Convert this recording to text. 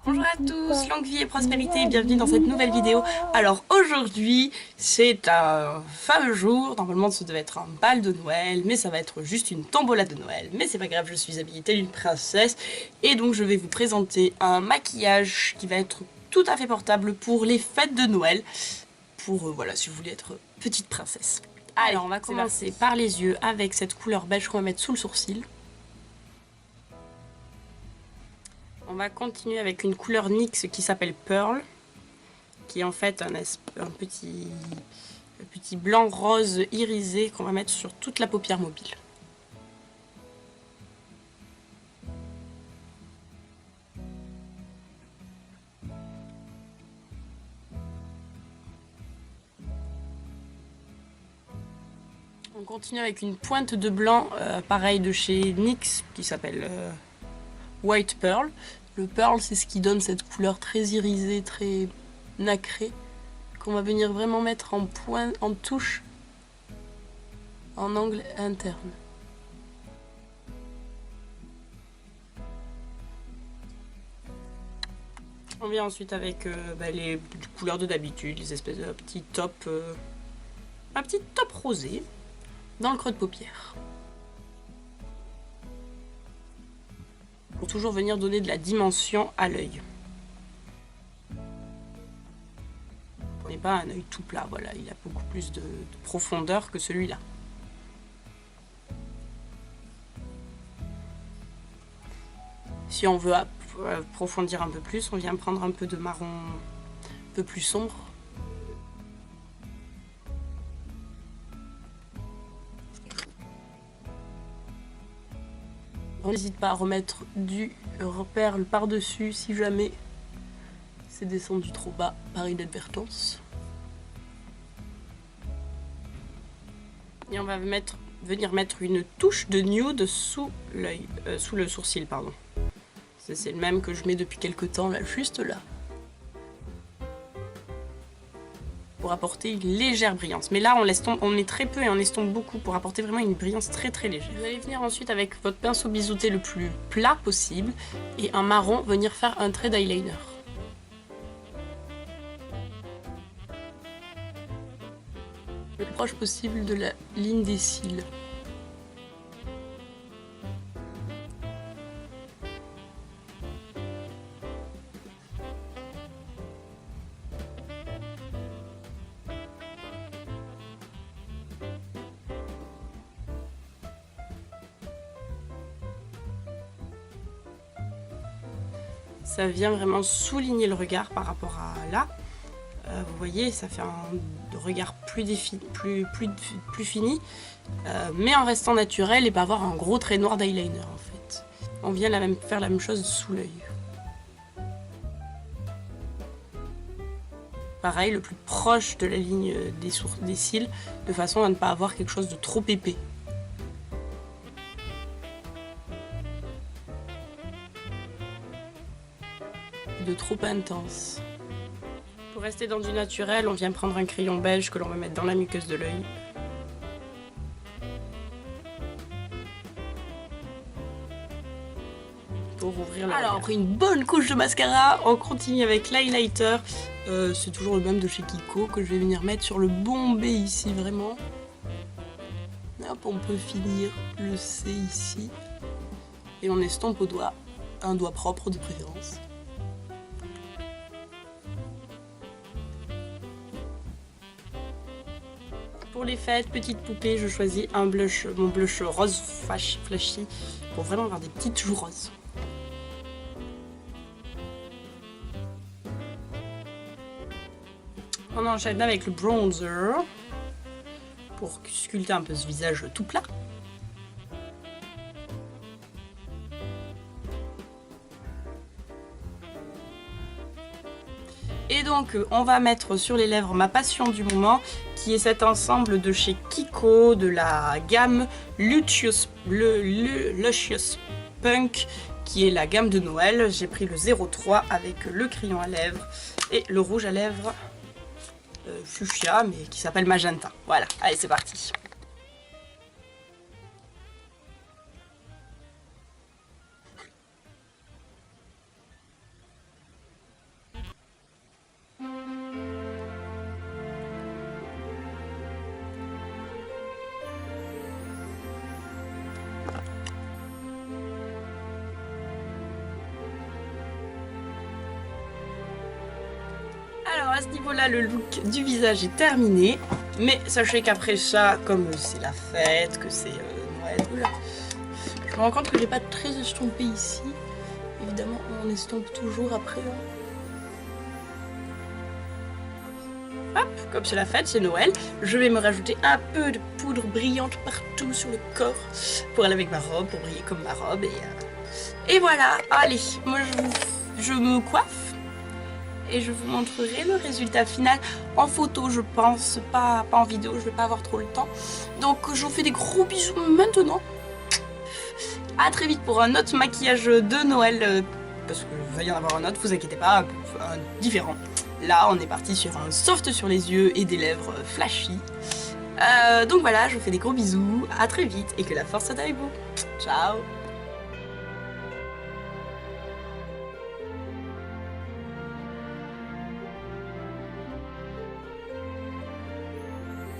Bonjour à tous, longue vie et prospérité, bienvenue dans cette nouvelle vidéo. Alors aujourd'hui, c'est un fameux jour, normalement ça devait être un bal de Noël, mais ça va être juste une tombola de Noël. Mais c'est pas grave, je suis habillée telle une princesse, et donc je vais vous présenter un maquillage qui va être tout à fait portable pour les fêtes de Noël, pour voilà, si vous voulez être petite princesse. Allez, alors on va commencer par les yeux avec cette couleur beige qu'on va mettre sous le sourcil. On va continuer avec une couleur NYX qui s'appelle Pearl, qui est en fait un petit blanc rose irisé qu'on va mettre sur toute la paupière mobile. On continue avec une pointe de blanc, pareil de chez NYX, qui s'appelle White Pearl. Le pearl, c'est ce qui donne cette couleur très irisée, très nacrée, qu'on va venir vraiment mettre en point, en touche, en angle interne. On vient ensuite avec les couleurs de d'habitude, les espèces de petits tops, un petit top rosé dans le creux de paupière. Pour toujours venir donner de la dimension à l'œil. On n'est pas un œil tout plat, voilà, il a beaucoup plus de profondeur que celui-là. Si on veut approfondir un peu plus, on vient prendre un peu de marron un peu plus sombre. On n'hésite pas à remettre du perle par-dessus si jamais c'est descendu trop bas par inadvertance. Et on va venir mettre une touche de nude sous l'œil, sous le sourcil, pardon. C'est le même que je mets depuis quelques temps, là, juste là. Pour apporter une légère brillance. Mais là, on met très peu et on estompe beaucoup pour apporter vraiment une brillance très très légère. Vous allez venir ensuite avec votre pinceau biseauté le plus plat possible et un marron, venir faire un trait d'eyeliner. Le plus proche possible de la ligne des cils. Ça vient vraiment souligner le regard par rapport à là. Vous voyez, ça fait un regard plus fini, mais en restant naturel et pas avoir un gros trait noir d'eyeliner en fait. On vient faire la même chose sous l'œil. Pareil, le plus proche de la ligne des cils, de façon à ne pas avoir quelque chose de trop épais. De trop intense. Pour rester dans du naturel, on vient prendre un crayon beige que l'on va mettre dans la muqueuse de l'œil. Pour ouvrir la Alors, après une bonne couche de mascara, on continue avec l'highlighter. C'est toujours le même de chez Kiko que je vais venir mettre sur le bombé ici, vraiment. Hop, on peut finir le C ici. Et on estompe au doigt, un doigt propre de préférence. Pour les fêtes, petite poupée, je choisis un blush, mon blush rose flashy pour vraiment avoir des petites joues roses. On enchaîne avec le bronzer pour sculpter un peu ce visage tout plat. Et donc on va mettre sur les lèvres ma passion du moment, qui est cet ensemble de chez Kiko, de la gamme Luscious Punk, qui est la gamme de Noël. J'ai pris le 03 avec le crayon à lèvres et le rouge à lèvres fuchsia, mais qui s'appelle magenta. Voilà, allez c'est parti. à ce niveau-là, le look du visage est terminé. Mais sachez qu'après ça, comme c'est la fête, que c'est Noël, oula, je me rends compte que j'ai pas très estompé ici. Évidemment, on estompe toujours après. Hop, comme c'est la fête, c'est Noël, je vais me rajouter un peu de poudre brillante partout sur le corps pour aller avec ma robe, pour briller comme ma robe. Et voilà, allez, moi je me coiffe et je vous montrerai le résultat final en photo, je pense, pas en vidéo, je vais pas avoir trop le temps. Donc je vous fais des gros bisous maintenant. À très vite pour un autre maquillage de Noël, parce qu'il va y en avoir un autre, vous inquiétez pas, un différent. Là, on est parti sur un soft sur les yeux et des lèvres flashy. Donc voilà, je vous fais des gros bisous, à très vite et que la force soit avec vous. Ciao!